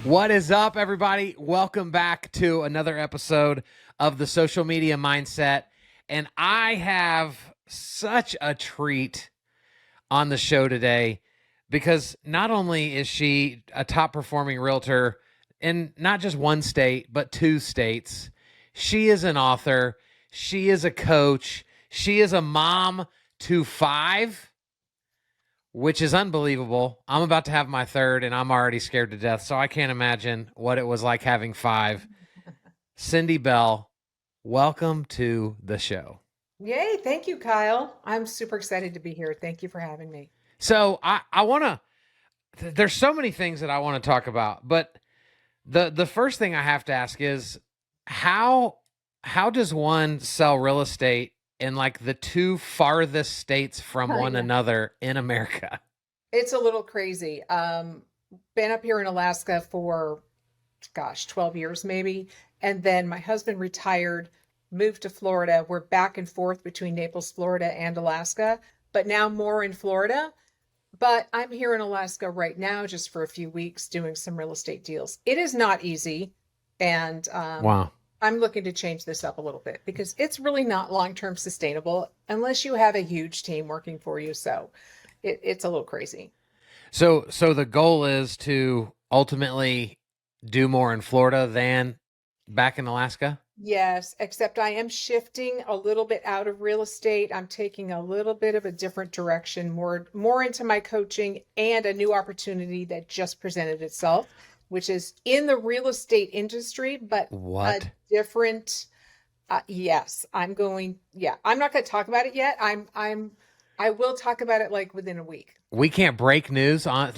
What is up, everybody? Welcome back to another episode of the Social Media Mindset. And I have such a treat on the show today because not only is she a top performing realtor in not just one state, but two states, she is an author, she is a coach, she is a mom to five, which is unbelievable. I'm about to have my third and I'm already scared to death, so I can't imagine what it was like having five. Cindy Bell, welcome to the show. Yay. Thank you, Kyle. I'm super excited to be here. Thank you for having me. So I want to, there's so many things that I want to talk about, but the first thing I have to ask is how does one sell real estate in like the two farthest states from one Yeah. another in America? It's a little crazy. Been up here in Alaska for, 12 years maybe. And then my husband retired, moved to Florida. We're back and forth between Naples, Florida and Alaska, but now more in Florida. But I'm here in Alaska right now just for a few weeks doing some real estate deals. It is not easy. And Wow. I'm looking to change this up a little bit because it's really not long-term sustainable unless you have a huge team working for you. So it's a little crazy. So the goal is to ultimately do more in Florida than back in Alaska? Yes, except I am shifting a little bit out of real estate. I'm taking a little bit of a different direction, more into my coaching and a new opportunity that just presented itself, which is in the real estate industry, but a What? different yes, I'm not going to talk about it yet. I will talk about it like within a week. We can't break news on this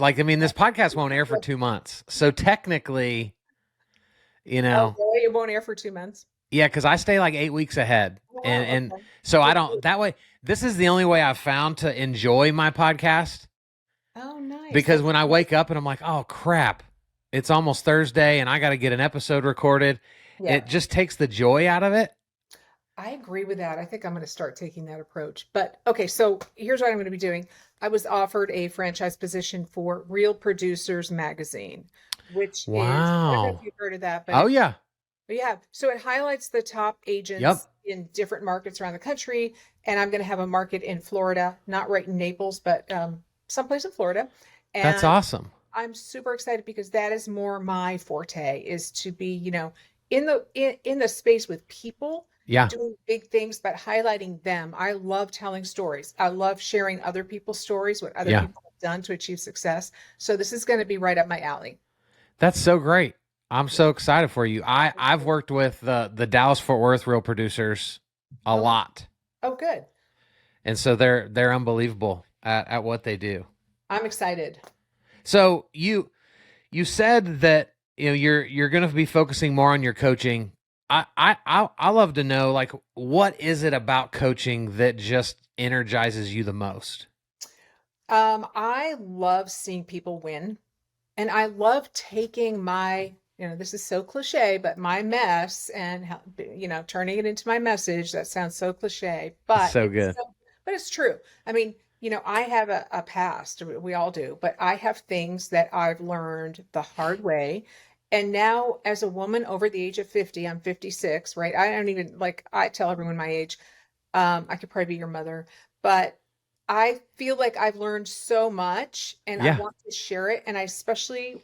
podcast won't air for 2 months. So technically, Oh, really? It won't air for 2 months? yeah, because I stay like 8 weeks ahead. Oh, And wow. Okay. so I Good. don't that way. This is the only way I've found to enjoy my podcast Oh, nice. because That's when I cool. wake up and I'm like, oh crap, it's almost Thursday and I got to get an episode recorded, Yeah, it just takes the joy out of it. I agree with that. I think I'm going to start taking that approach. But okay, so here's what I'm going to be doing. I was offered a franchise position for Real Producers Magazine, which is, I don't know if Wow. you've heard of that, but Oh yeah. yeah, so it highlights the top Yep. agents in different markets around the country. And I'm going to have a market in Florida, not right in Naples, but someplace in Florida. That's And awesome. I'm super excited because that is more my forte is to be, in the space with people Yeah. doing big things, but highlighting them. I love telling stories. I love sharing other people's stories, what other Yeah. people have done to achieve success. So this is going to be right up my alley. That's so great. I'm so excited for you. I've worked with the Dallas Fort Worth real producers a Oh, lot. oh, good. And so they're unbelievable at what they do. I'm excited. So you said that you're going to be focusing more on your coaching. I love to know, like, what is it about coaching that just energizes you the most? I love seeing people win, and I love taking my, this is so cliche, but my mess and turning it into my message. That sounds so cliche, It's but so good. but it's true. I mean, I have a past, we all do, but I have things that I've learned the hard way. And now, as a woman over the age of 50, I'm 56, right? I don't even like, I tell everyone my age. I could probably be your mother, but I feel like I've learned so much and I Yeah. want to share it. And I especially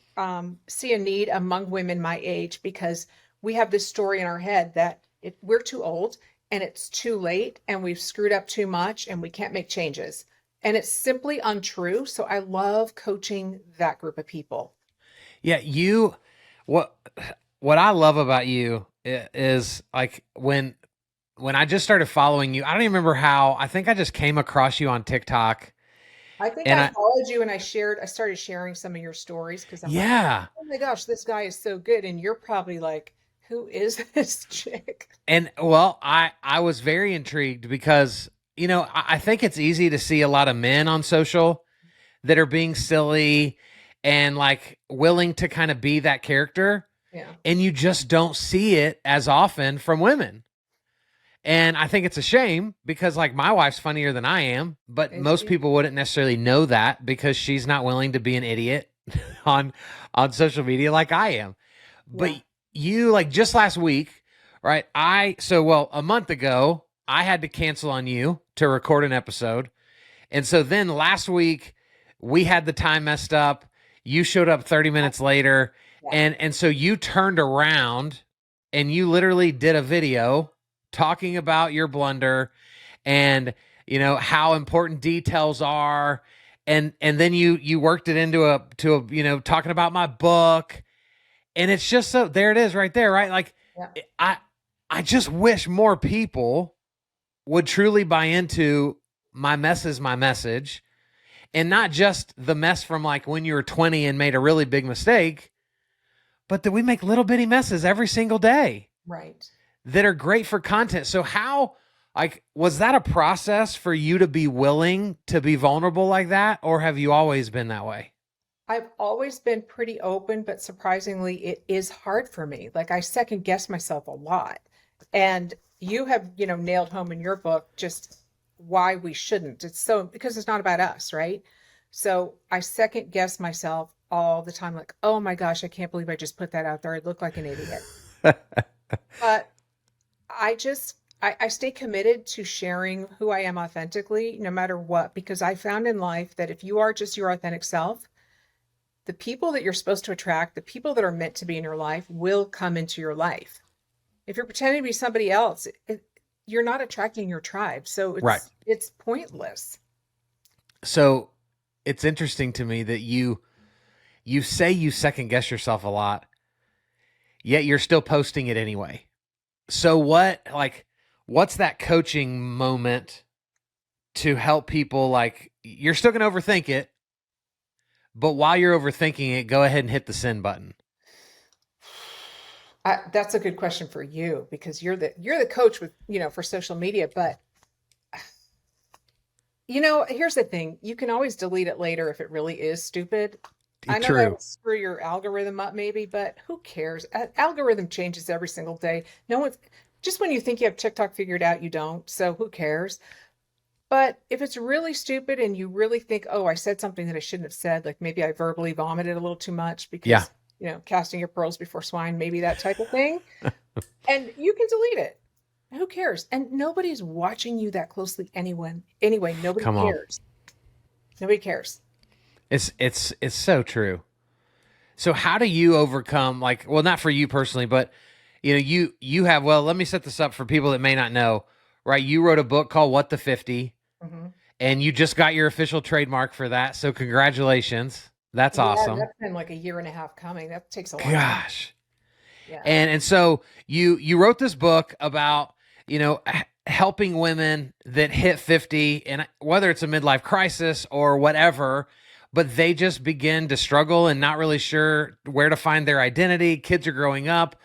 see a need among women my age because we have this story in our head that we're too old and it's too late and we've screwed up too much and we can't make changes. And it's simply untrue. So I love coaching that group of people. Yeah, what what I love about you is like when I just started following you, I don't even remember how. I think I just came across you on TikTok, I think and I I followed you and I started sharing some of your stories because I'm like, yeah, oh my gosh, this guy is so good. And you're probably like, who is this chick? and well, I was very intrigued because I think it's easy to see a lot of men on social that are being silly and like willing to kind of be that character, Yeah. and you just don't see it as often from women. And I think it's a shame because like my wife's funnier than I am, but Is most she? people wouldn't necessarily know that because she's not willing to be an idiot on on social media like I am. But Yeah. you, like, just last week, right? A month ago, I had to cancel on you to record an episode. And so then last week we had the time messed up. You showed up 30 minutes later, Yeah. and so you turned around and you literally did a video talking about your blunder and how important details are, and then you worked it into a talking about my book, and it's just so there it is right there, right? Like, Yeah. I I just wish more people would truly buy into my mess is my message, and not just the mess from like when you were 20 and made a really big mistake, but that we make little bitty messes every single day Right. that are great for content. So how, like, was that a process for you to be willing to be vulnerable like that, or have you always been that way? I've always been pretty open, but surprisingly, it is hard for me. Like I second guess myself a lot. And you have, nailed home in your book just why we shouldn't. It's so because it's not about us, right? So I second guess myself all the time, like, oh my gosh, I can't believe I just put that out there. I look like an idiot. But I stay committed to sharing who I am authentically, no matter what, because I found in life that if you are just your authentic self, the people that you're supposed to attract, the people that are meant to be in your life will come into your life. If you're pretending to be somebody else, you're not attracting your tribe. So Right. it's pointless. So it's interesting to me that you say you second guess yourself a lot, yet you're still posting it anyway. So what's that coaching moment to help people, like, you're still going to overthink it, but while you're overthinking it, go ahead and hit the send button. That's a good question for you because you're the coach with, for social media, but here's the thing. You can always delete it later if it really is stupid. I know that True. will screw your algorithm up maybe, but who cares? Algorithm changes every single day. No one's just when you think you have TikTok figured out, you don't. So who cares? But if it's really stupid and you really think, oh, I said something that I shouldn't have said, like maybe I verbally vomited a little too much Yeah. because, casting your pearls before swine, maybe that type of thing. And you can delete it. Who cares? And nobody's watching you that closely anyway, nobody Come on. cares. Nobody cares. It's so true. So how do you overcome, like, well, not for you personally, but you have, well, let me set this up for people that may not know, right? You wrote a book called What the 50, Hmm. and you just got your official trademark for that. So congratulations. That's Yeah, awesome. that's been like a year and a half coming. That takes a long time. Gosh. Yeah. And so you wrote this book about, helping women that hit 50, and whether it's a midlife crisis or whatever, but they just begin to struggle and not really sure where to find their identity. Kids are growing up.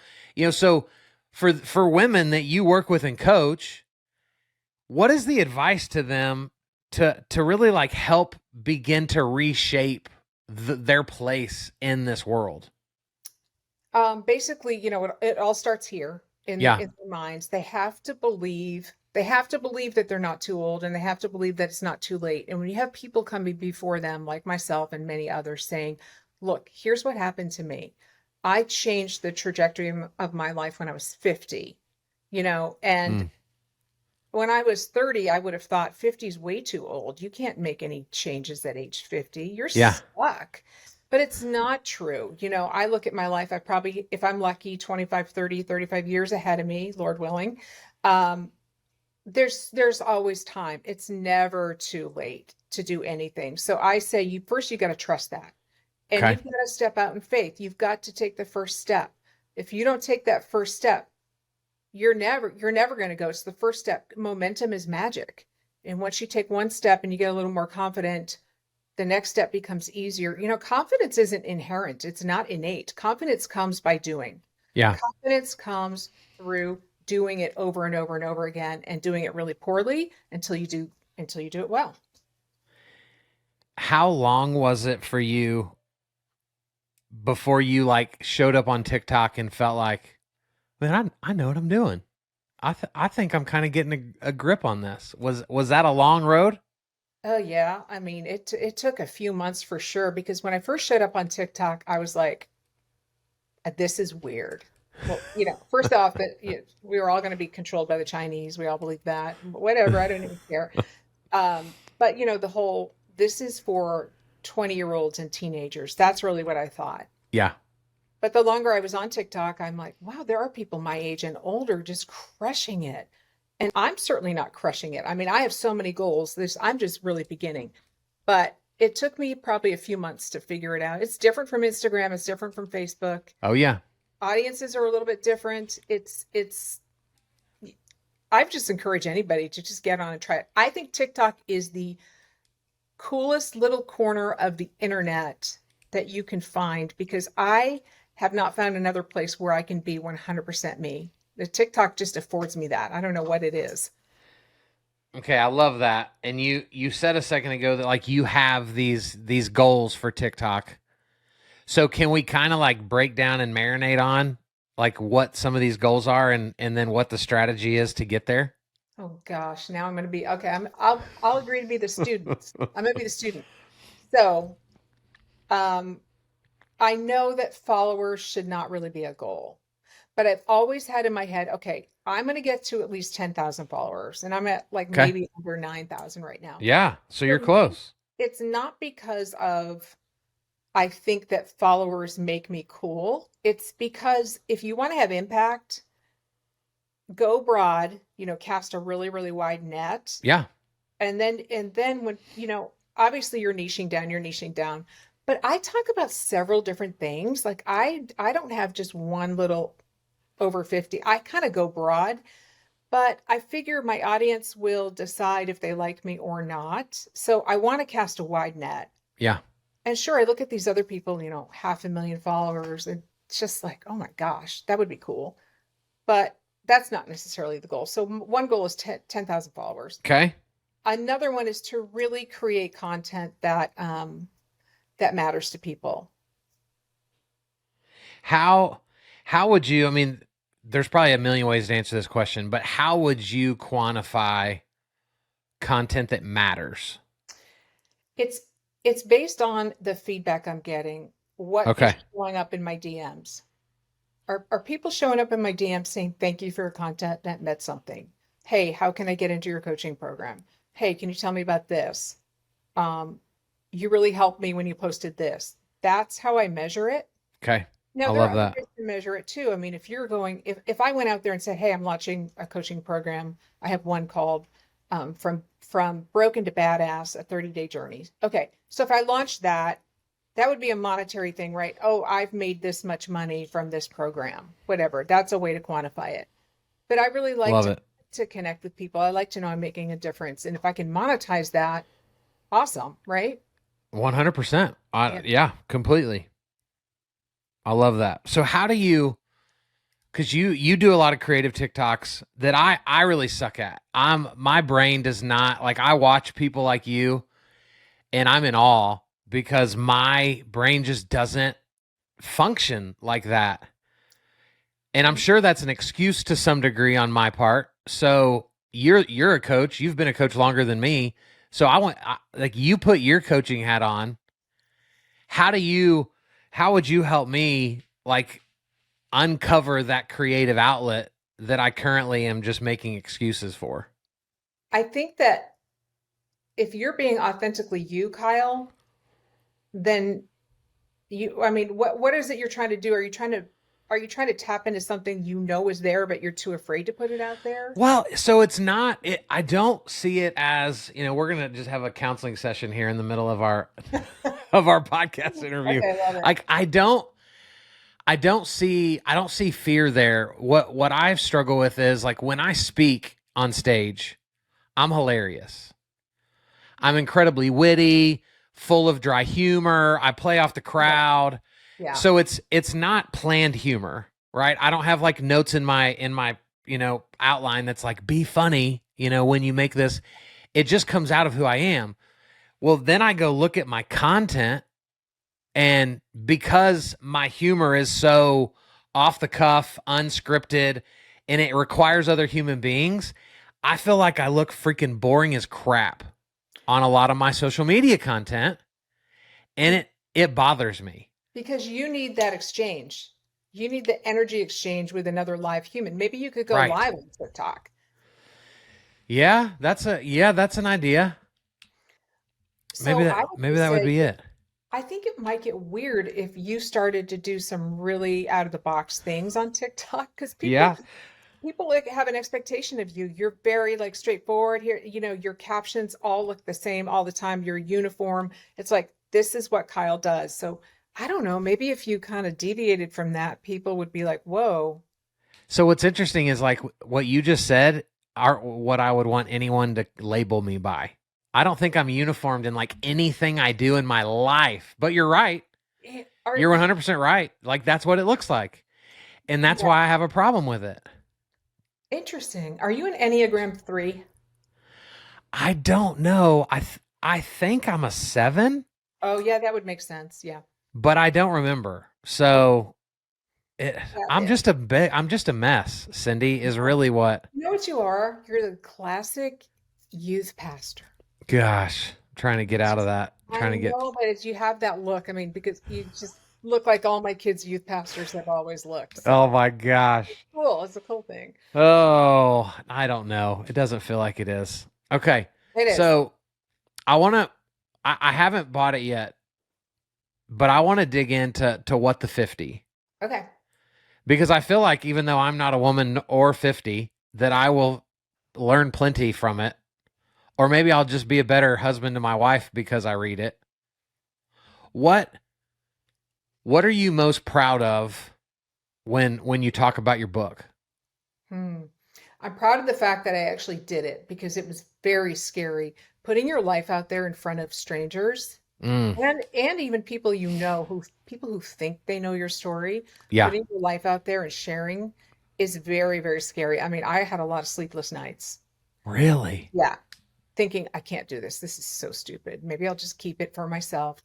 So for women that you work with and coach, what is the advice to them to really, like, help begin to reshape their place in this world? Basically, it all starts here Yeah. in their minds. They have to believe that they're not too old and they have to believe that it's not too late. And when you have people coming before them, like myself and many others saying, look, here's what happened to me. I changed the trajectory of my life when I was 50, and Mm. when I was 30, I would have thought 50 is way too old. You can't make any changes at age 50. You're Yeah. stuck. But it's not true. I look at my life, I probably, if I'm lucky, 25, 30, 35 years ahead of me, Lord willing. Um, there's always time. It's never too late to do anything. So I say you got to trust that. And Okay. you've got to step out in faith. You've got to take the first step. If you don't take that first step, you're never going to go. It's the first step. Momentum is magic. And once you take one step and you get a little more confident, the next step becomes easier. Confidence isn't inherent. It's not innate. Confidence comes by doing. Yeah. Confidence comes through doing it over and over and over again and doing it really poorly until you do it well. How long was it for you before you, like, showed up on TikTok and felt like, man, I know what I'm doing. I think I'm kind of getting a grip on this. Was that a long road? Oh yeah. I mean, it took a few months for sure because when I first showed up on TikTok, I was like, this is weird. Well, first off, we were all going to be controlled by the Chinese. We all believe that. Whatever, I don't even care. But the whole this is for 20-year-olds and teenagers. That's really what I thought. Yeah. But the longer I was on TikTok, I'm like, wow, there are people my age and older just crushing it. And I'm certainly not crushing it. I mean, I have so many goals. I'm just really beginning. But it took me probably a few months to figure it out. It's different from Instagram, it's different from Facebook. Oh yeah. Audiences are a little bit different. I've just encouraged anybody to just get on and try it. I think TikTok is the coolest little corner of the internet that you can find because I have not found another place where I can be 100% me. The TikTok just affords me that. I don't know what it is. Okay, I love that. And you said a second ago that like you have these goals for TikTok. So can we kind of like break down and marinate on like what some of these goals are and then what the strategy is to get there? Oh gosh, now I'm going to be okay. I'll agree to be the student. I'm going to be the student. So, um, I know that followers should not really be a goal, but I've always had in my head, okay, I'm going to get to at least 10,000 followers, and I'm at like Okay. maybe under 9,000 right now. Yeah, so you're For me, close. it's not because of I think that followers make me cool. It's because if you want to have impact, go broad, cast a really, really wide net. Yeah. And then when, obviously you're niching down. But I talk about several different things. Like I don't have just one little over 50. I kind of go broad, but I figure my audience will decide if they like me or not. So I want to cast a wide net. Yeah. And sure, I look at these other people, 500,000 followers, and it's just like, oh my gosh, that would be cool. But that's not necessarily the goal. So one goal is 10,000 followers. Okay. Another one is to really create content that matters to people. How would you, I mean, there's probably a million ways to answer this question, but how would you quantify content that matters? It's it's based on the feedback I'm getting. What is Okay. showing up in my DMs? Are people showing up in my DMs saying thank you for your content that meant something? Hey, how can I get into your coaching program? Hey, can you tell me about this? Um, you really helped me when you posted this. That's how I measure it. Okay. Now, I there are love other that. ways to measure it too. I mean, if I went out there and said, "Hey, I'm launching a coaching program," I have one called from broken to badass, a 30-day journey. Okay, so if I launched that, that would be a monetary thing, right? Oh, I've made this much money from this program, whatever. That's a way to quantify it. But I really like Love to it. connect with people. I like to know I'm making a difference, and if I can monetize that, awesome, right? 100%. Yeah. Yeah, completely. I love that. So how do you, because you do a lot of creative TikToks that I really suck at. My brain does not, like, I watch people like you and I'm in awe because my brain just doesn't function like that. And I'm sure that's an excuse to some degree on my part. So you're a coach. You've been a coach longer than me. So like you put your coaching hat on. How do you how would you help me like uncover that creative outlet that I currently am just making excuses for? I think that if you're being authentically you, Kyle, then I mean, what is it you're trying to do? Are you trying to tap into something is there, but you're too afraid to put it out there? Well, so it's not it, I don't see it as, we're going to just have a counseling session here in the middle of our of our podcast interview. Okay, love it. Like I don't see fear there. What I struggle with is like when I speak on stage, I'm hilarious. I'm incredibly witty, full of dry humor. I play off the Yeah, crowd. yeah. So it's not planned humor, right? I don't have like notes in my outline that's like be funny, when you make this. It just comes out of who I am. Well, then I go look at my content, and because my humor is so off the cuff, unscripted, and it requires other human beings, I feel like I look freaking boring as crap. on a lot of my social media content, and it bothers me. Because you need that exchange. You need the energy exchange with another live human. Maybe you could go Right. live on TikTok. Yeah, that's an idea. So I would Maybe just that would say, be it. I think it might get weird if you started to do some really out of the box things on TikTok because Yeah. people like have an expectation of you. You're very like straightforward here. Your captions all look the same all the time. Your uniform. It's like this is what Kyle does. So I don't know. Maybe if you kind of deviated from that, people would be like, "Whoa." So what's interesting is like what you just said are what I would want anyone to label me by. I don't think I'm uniformed in like anything I do in my life. But you're right. Are You're 100% right. Like that's what it looks like. And that's yeah, why I have a problem with it. interesting. Are you an Enneagram 3? I don't know. I think I'm a 7, Oh, yeah, that would make sense. Yeah. but I don't remember. Oh, So it, yeah. I'm just a mess. Cindy is really what. You know what you are? You're the classic youth pastor. Gosh, I'm trying to get It's out of just, that. I Trying to get. know, but you have that look. I mean, because you just look like all my kids' youth pastors have always looked. Oh So my gosh. cool. It's a cool thing. Oh, I don't know. It doesn't feel like it is. Okay, It is. so I want to. I haven't bought it yet, but I want to dig into what the 50, Okay. because I feel like even though I'm not a woman or 50, that I will learn plenty from it, or maybe I'll just be a better husband to my wife because I read it. What What are you most proud of when you talk about your book? Hmm. I'm proud of the fact that I actually did it because it was very scary. Putting your life out there in front of strangers Mm, and even people who think they know your story, yeah, putting your life out there and sharing is very, very scary. I mean, I had a lot of sleepless nights. really? Yeah. Thinking, I can't do this. This is so stupid. Maybe I'll just keep it for myself.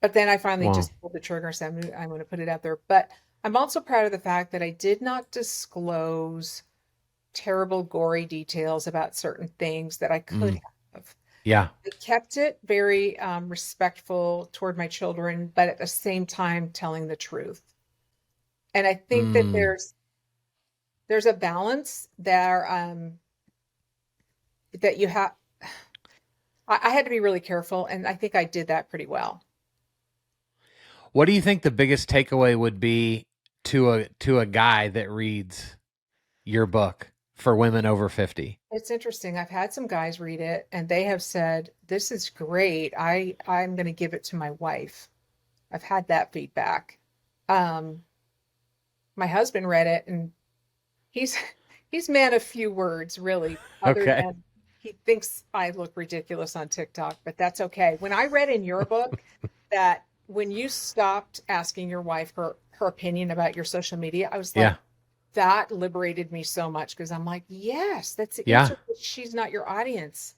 But then I finally Wow. just pulled the trigger and said, I'm going to put it out there. But I'm also proud of the fact that I did not disclose terrible, gory details about certain things that I could Mm, have. yeah. I kept it very respectful toward my children, but at the same time telling the truth. And I think that Mm. there's a balance there that you have. I had to be really careful, and I think I did that pretty well. What do you think the biggest takeaway would be to a guy that reads your book for women over 50? It's interesting. I've had some guys read it, and they have said, "This is great. I'm going to give it to my wife." I've had that feedback. Um, my husband read it, and he's he's man of few words, really, other Okay. than he thinks I look ridiculous on TikTok, but that's okay. When I read in your book that when you stopped asking your wife her opinion about your social media, I was like, Yeah. that liberated me so much because I'm like, yes, that's the Yeah. answer. But she's not your audience.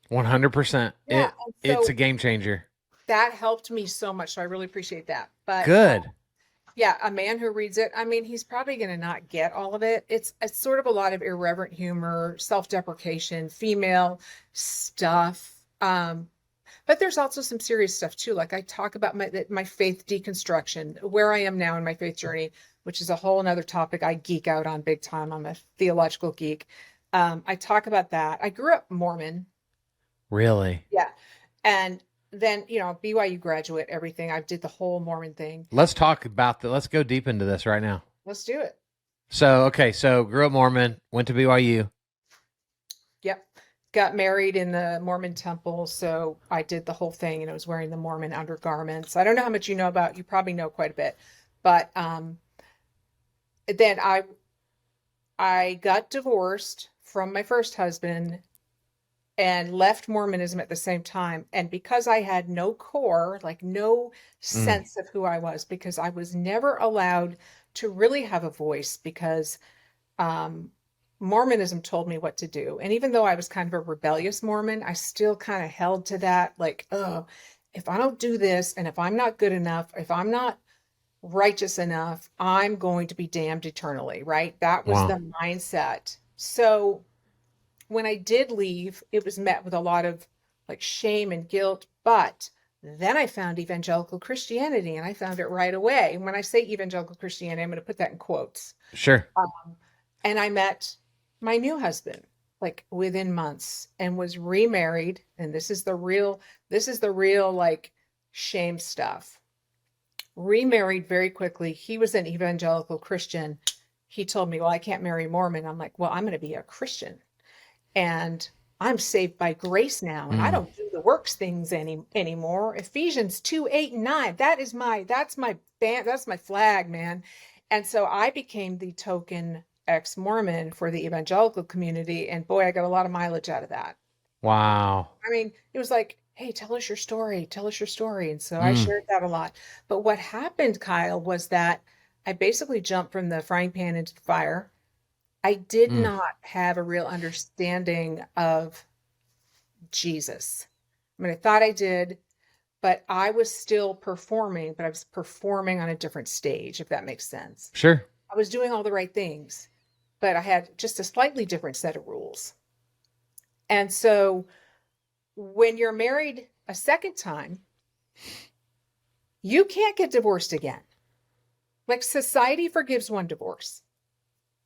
100%. Yeah. And It's a so game changer. that helped me so much. So I really appreciate that. But Good. yeah, a man who reads it, I mean, he's probably going to not get all of it. It's sort of a lot of irreverent humor, self-deprecation, female stuff. But there's also some serious stuff too. Like I talk about my faith deconstruction, where I am now in my faith journey, which is a whole another topic I geek out on big time. I'm a theological geek. I talk about that. I grew up Mormon. Really. Yeah. And then, BYU graduate, everything. I did the whole Mormon thing. Let's talk about that. Let's go deep into this right now. Let's do it. So, okay, so grew up Mormon, went to BYU. Yep. Got married in the Mormon temple. So I did the whole thing and I was wearing the Mormon undergarments. I don't know how much you probably know quite a bit, but then I got divorced from my first husband and left Mormonism at the same time. And because I had no core, like no Mm, sense of who I was, because I was never allowed to really have a voice because um, Mormonism told me what to do. And even though I was kind of a rebellious Mormon, I still kind of held to that, like, oh, if I don't do this, and if I'm not good enough, if I'm not righteous enough, I'm going to be damned eternally, right? That was wow. the mindset. So when I did leave, it was met with a lot of like shame and guilt. But then I found evangelical Christianity and I found it right away. And when I say evangelical Christianity, I'm going to put that in quotes. Sure. And I met my new husband like within months and was remarried. And this is the real like shame stuff. Remarried very quickly. He was an evangelical Christian. He told me, well, I can't marry Mormon. I'm like, well, I'm going to be a Christian and I'm saved by grace now. And I Mm. don't do the works things anymore. Ephesians 2:8 and 9. That's my band. That's my flag, man. And so I became the token ex-Mormon for the evangelical community. And boy, I got a lot of mileage out of that. Wow. I mean, it was like, hey, tell us your story. Tell us your story. And so I Mm. shared that a lot. But what happened, Kyle, was that I basically jumped from the frying pan into the fire. I did Mm. not have a real understanding of Jesus. I mean, I thought I did, but I was still performing, but I was performing on a different stage, if that makes sense. Sure. I was doing all the right things, but I had just a slightly different set of rules. And so when you're married a second time, you can't get divorced again. Like society forgives one divorce.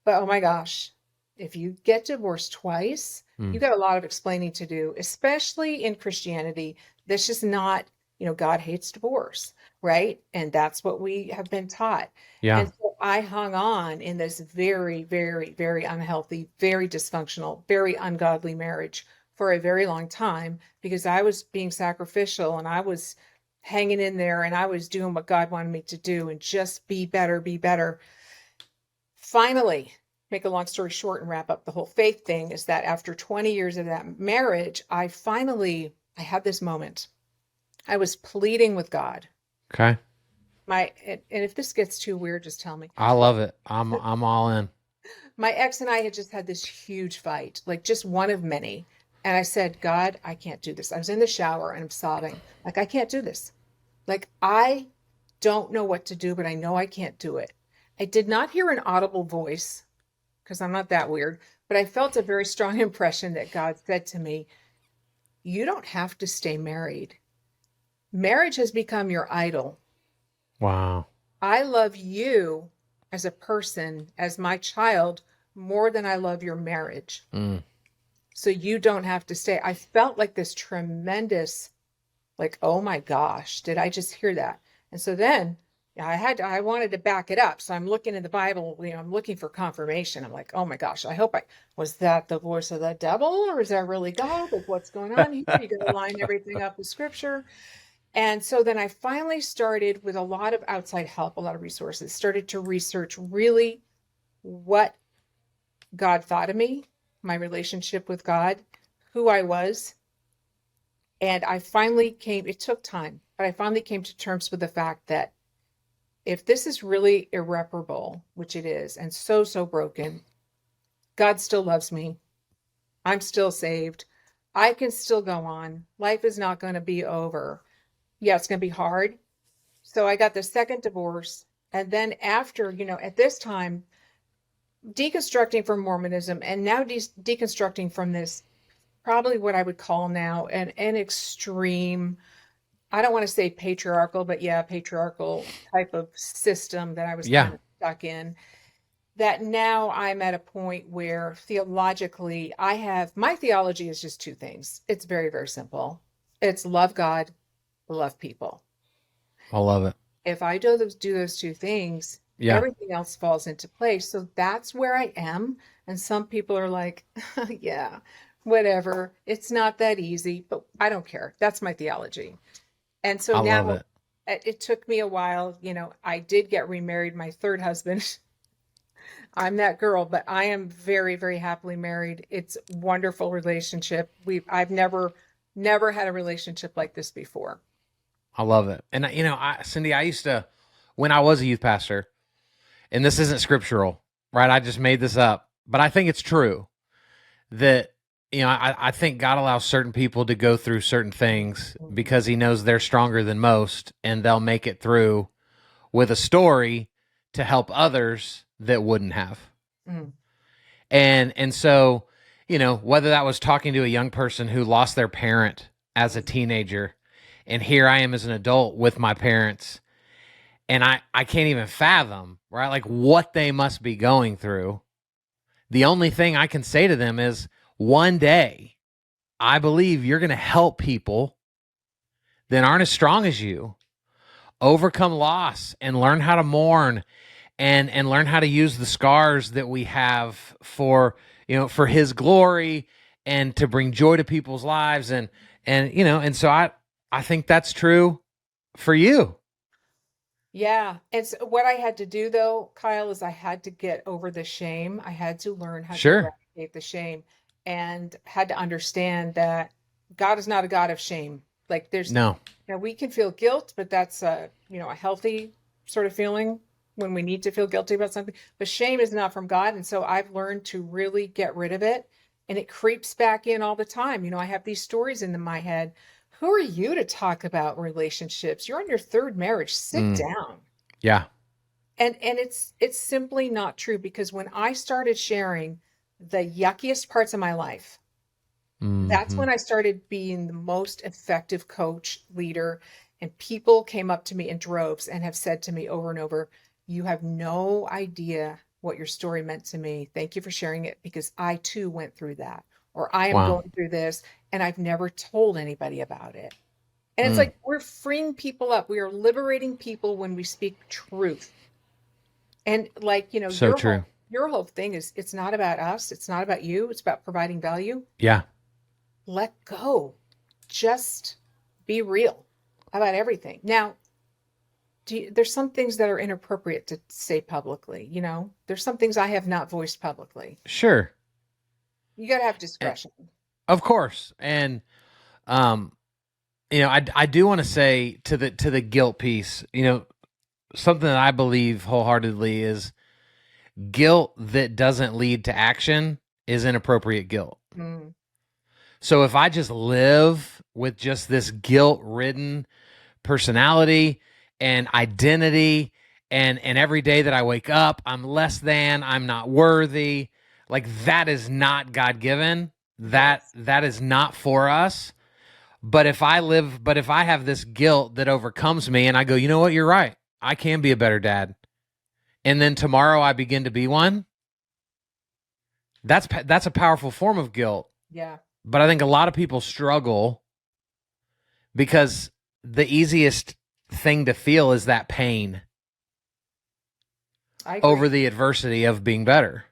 But oh my gosh, if you get divorced twice, you Mm. got a lot of explaining to do, especially in Christianity. That's just not, God hates divorce, right? And that's what we have been taught. Yeah. And so I hung on in this very, very, very unhealthy, very dysfunctional, very ungodly marriage for a very long time because I was being sacrificial and I was hanging in there and I was doing what God wanted me to do and just be better, be better. Finally, make a long story short and wrap up the whole faith thing is that after 20 years of that marriage, I had this moment. I was pleading with God. Okay. And if this gets too weird, just tell me. I love it. I'm all in. My ex and I had just had this huge fight, like just one of many. And I said, God, I can't do this. I was in the shower and I'm sobbing. Like, I can't do this. Like, I don't know what to do, but I know I can't do it. I did not hear an audible voice because I'm not that weird, but I felt a very strong impression that God said to me, you don't have to stay married. Marriage has become your idol. Wow. I love you as a person, as my child, more than I love your marriage. Mm. So you don't have to stay. I felt like this tremendous, like, oh my gosh, did I just hear that? And so then I wanted to back it up. So I'm looking in the Bible, I'm looking for confirmation. I'm like, oh my gosh, was that the voice of the devil or is that really God? Like what's going on here? You got to line everything up with scripture. And so then I finally started with a lot of outside help, a lot of resources, started to research really what God thought of me, my relationship with God, who I was. And it took time, but I finally came to terms with the fact that if this is really irreparable, which it is, and so, so broken, God still loves me. I'm still saved. I can still go on. Life is not going to be over. Yeah, it's going to be hard. So I got the second divorce. And then after, at this time, deconstructing from Mormonism and now deconstructing from this, probably what I would call now an extreme, I don't want to say patriarchal, but yeah, patriarchal type of system that I was Yeah. kind of stuck in. That now I'm at a point where theologically my theology is just two things. It's very, very simple. It's love God, love people. I love it. If I do those two things, Yeah. everything else falls into place. So that's where I am. And some people are like, yeah, whatever. It's not that easy, but I don't care. That's my theology. And so I love now it. it took me a while. I did get remarried, my third husband. I'm that girl, but I am very, very happily married. It's a wonderful relationship. I've never had a relationship like this before. I love it. And Cindy, I used to, when I was a youth pastor, and this isn't scriptural, right? I just made this up, but I think it's true that, I think God allows certain people to go through certain things because he knows they're stronger than most and they'll make it through with a story to help others that wouldn't have. Mm. And so whether that was talking to a young person who lost their parent as a teenager, and here I am as an adult with my parents, and I can't even fathom, right? Like what they must be going through. The only thing I can say to them is one day, I believe you're going to help people that aren't as strong as you overcome loss and learn how to mourn and learn how to use the scars that we have for his glory and to bring joy to people's lives and so I think that's true for you. Yeah. And so what I had to do though, Kyle, is I had to get over the shame. I had to learn how to Sure. eradicate the shame and had to understand that God is not a God of shame. Like No. we can feel guilt, but that's a healthy sort of feeling when we need to feel guilty about something. But shame is not from God. And so I've learned to really get rid of it. And it creeps back in all the time. I have these stories in my head. Who are you to talk about relationships? You're on your third marriage. Sit down. Yeah. And it's simply not true, because when I started sharing the yuckiest parts of my life, that's when I started being the most effective coach, leader, and people came up to me in droves and have said to me over and over, "You have no idea what your story meant to me. Thank you for sharing it, because I too went through that." Or I am Wow. going through this and I've never told anybody about it. And it's Mm. like we're freeing people up. We are liberating people when we speak truth. And like, So true. your whole thing is, it's not about us. It's not about you. It's about providing value. Yeah. Let go. Just be real about everything. Now, there's some things that are inappropriate to say publicly. There's some things I have not voiced publicly. Sure. You got to have Eh, discretion. of course. And um I do want to say to the guilt piece, something that I believe wholeheartedly is guilt that doesn't lead to action is inappropriate guilt. Mm, So if I just live with just this guilt-ridden personality and identity, and every day that I wake up, I'm less than, I'm not worthy, like that is not God-given. That yes. that is not for us. But if I have this guilt that overcomes me and I go, you know what, you're right, I can be a better dad, and then tomorrow I begin to be one, that's a powerful form of guilt. Yeah. But I think a lot of people struggle because the easiest thing to feel is that pain I agree. over the adversity of being better.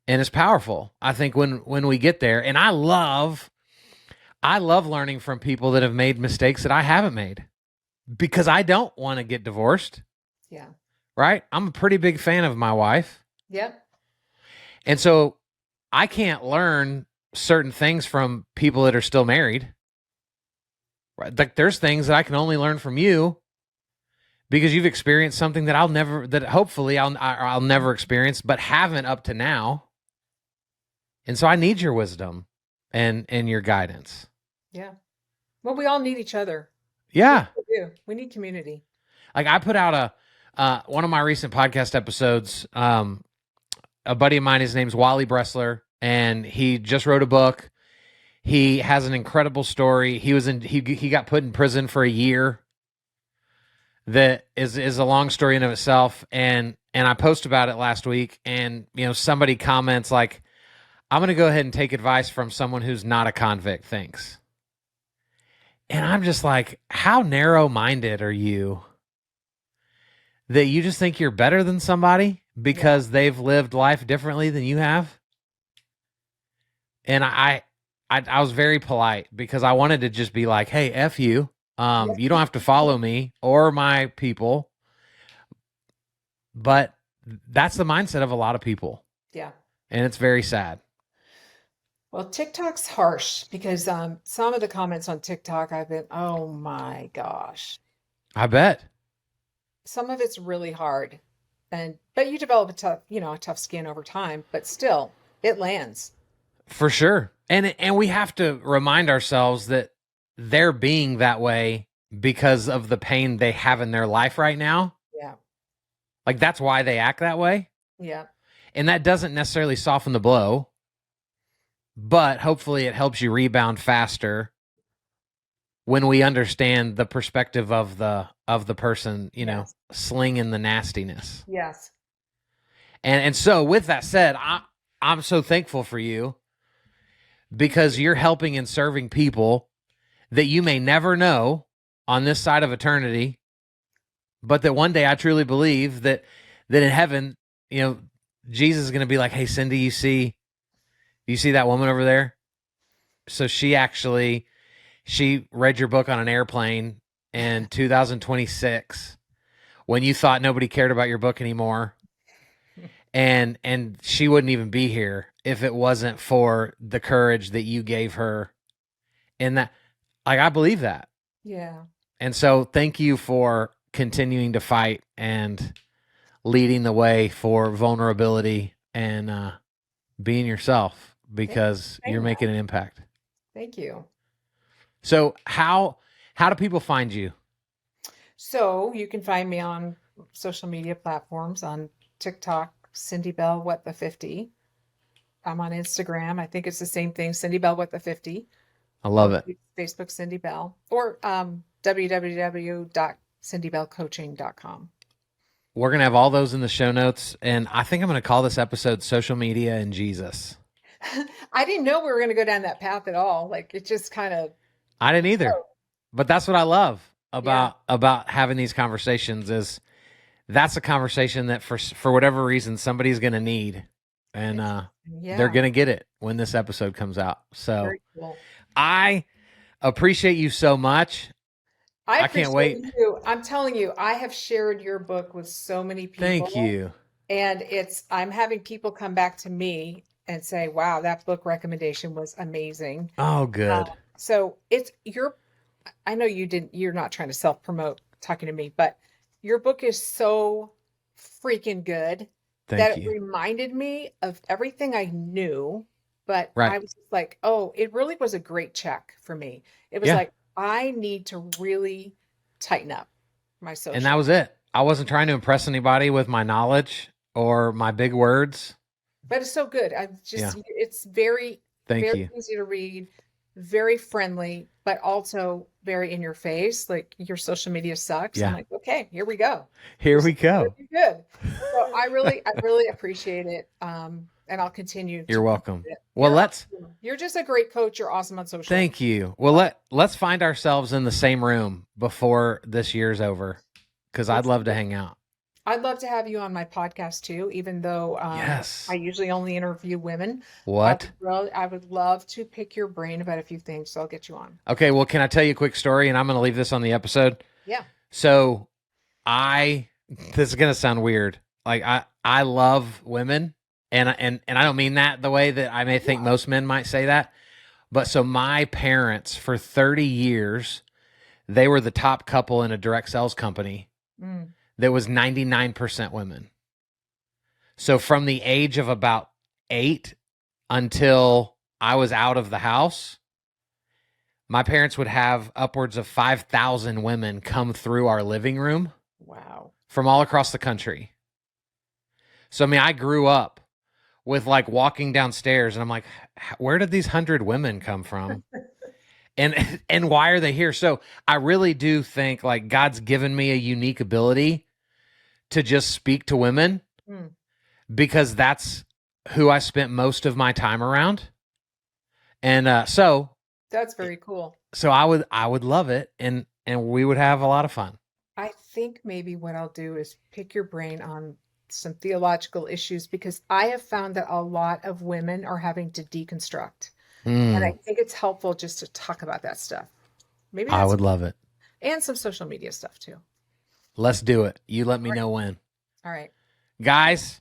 And it's powerful, I think, when we get there. And I love learning from people that have made mistakes that I haven't made, because I don't want to get divorced, Yeah. right? I'm a pretty big fan of my wife. Yep. And so I can't learn certain things from people that are still married. Right? Like there's things that I can only learn from you because you've experienced something that hopefully I'll never experience, but haven't up to now. And so I need your wisdom and your guidance. Yeah. Well, we all need each other. Yeah. We do. We need community. Like I put out one of my recent podcast episodes. A buddy of mine, his name's Wally Bressler, and he just wrote a book. He has an incredible story. He got put in prison for a year. That is a long story in of itself. And I posted about it last week, and somebody comments like, I'm going to go ahead and take advice from someone who's not a convict thinks. And I'm just like, how narrow-minded are you that you just think you're better than somebody because they've lived life differently than you have? And I was very polite because I wanted to just be like, hey, F you. You don't have to follow me or my people. But that's the mindset of a lot of people. Yeah. And it's very sad. Well, TikTok's harsh because some of the comments on TikTok I've been, oh my gosh. I bet. Some of it's really hard. But you develop a tough skin over time, but still it lands. For sure. And we have to remind ourselves that they're being that way because of the pain they have in their life right now. Yeah. Like that's why they act that way. Yeah. And that doesn't necessarily soften the blow, but hopefully it helps you rebound faster when we understand the perspective of the person, Yes. slinging the nastiness. Yes. And so with that said, I'm so thankful for you because you're helping and serving people that you may never know on this side of eternity, but that one day I truly believe that in heaven, Jesus is going to be like, "Hey, Cindy, you see that woman over there? So she read your book on an airplane in 2026 when you thought nobody cared about your book anymore, and she wouldn't even be here if it wasn't for the courage that you gave her." And that, like, I believe that. Yeah. And so thank you for continuing to fight and leading the way for vulnerability and being yourself, because you're making an impact. Thank you. So how do people find you? So you can find me on social media platforms, on TikTok, Cindy Bell What the 50. I'm on Instagram. I think it's the same thing, Cindy Bell What the 50. I love it. Facebook Cindy Bell, or www.cindybellcoaching.com. We're going to have all those in the show notes, and I think I'm going to call this episode Social Media and Jesus. I didn't know we were going to go down that path at all. Like, it just kind of. I didn't either. But that's what I love about having these conversations, is that's a conversation that for whatever reason somebody's going to need, and they're going to get it when this episode comes out. So very cool. I appreciate you so much. I can't wait. You. I'm telling you, I have shared your book with so many people. Thank you. And I'm having people come back to me and say, "Wow, that book recommendation was amazing." Oh, good. So I know you're not trying to self-promote talking to me, but your book is so freaking good that it reminded me of everything I knew, but I was like, oh, it really was a great check for me. It was like, I need to really tighten up my social. And that was it. I wasn't trying to impress anybody with my knowledge or my big words. But it's so good. It's very easy to read, very friendly, but also very in your face. Like, your social media sucks. Yeah. I'm like, okay, here we go. Here we go. Good. So I really appreciate it. And I'll continue. You're welcome. Well, you're just a great coach. You're awesome on social. Thank you. Well, let's find ourselves in the same room before this year's over, because I'd love to hang out. I'd love to have you on my podcast too, even though I usually only interview women. What? I would love to pick your brain about a few things, so I'll get you on. Okay, well, can I tell you a quick story, and I'm going to leave this on the episode? Yeah. So this is going to sound weird. Like, I love women, and I don't mean that the way that I may think most men might say that. But so my parents, for 30 years, they were the top couple in a direct sales company. That was 99% women. So from the age of about 8 until I was out of the house, my parents would have upwards of 5,000 women come through our living room. Wow. From all across the country. So, I mean, I grew up with, like, walking downstairs and I'm like, where did these 100 women come from? And why are they here? So I really do think, like, God's given me a unique ability to just speak to women because that's who I spent most of my time around. And so that's very cool. So I would love it, and we would have a lot of fun. I think maybe what I'll do is pick your brain on some theological issues, because I have found that a lot of women are having to deconstruct. And I think it's helpful just to talk about that stuff. Maybe I would love it. And some social media stuff too. Let's do it. You let me know when. All right. Guys,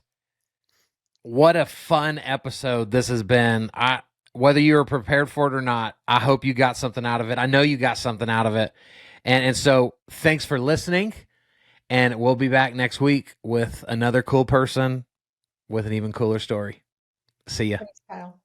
what a fun episode this has been. Whether you were prepared for it or not, I hope you got something out of it. I know you got something out of it. And so thanks for listening. And we'll be back next week with another cool person with an even cooler story. See ya. Thanks, Kyle.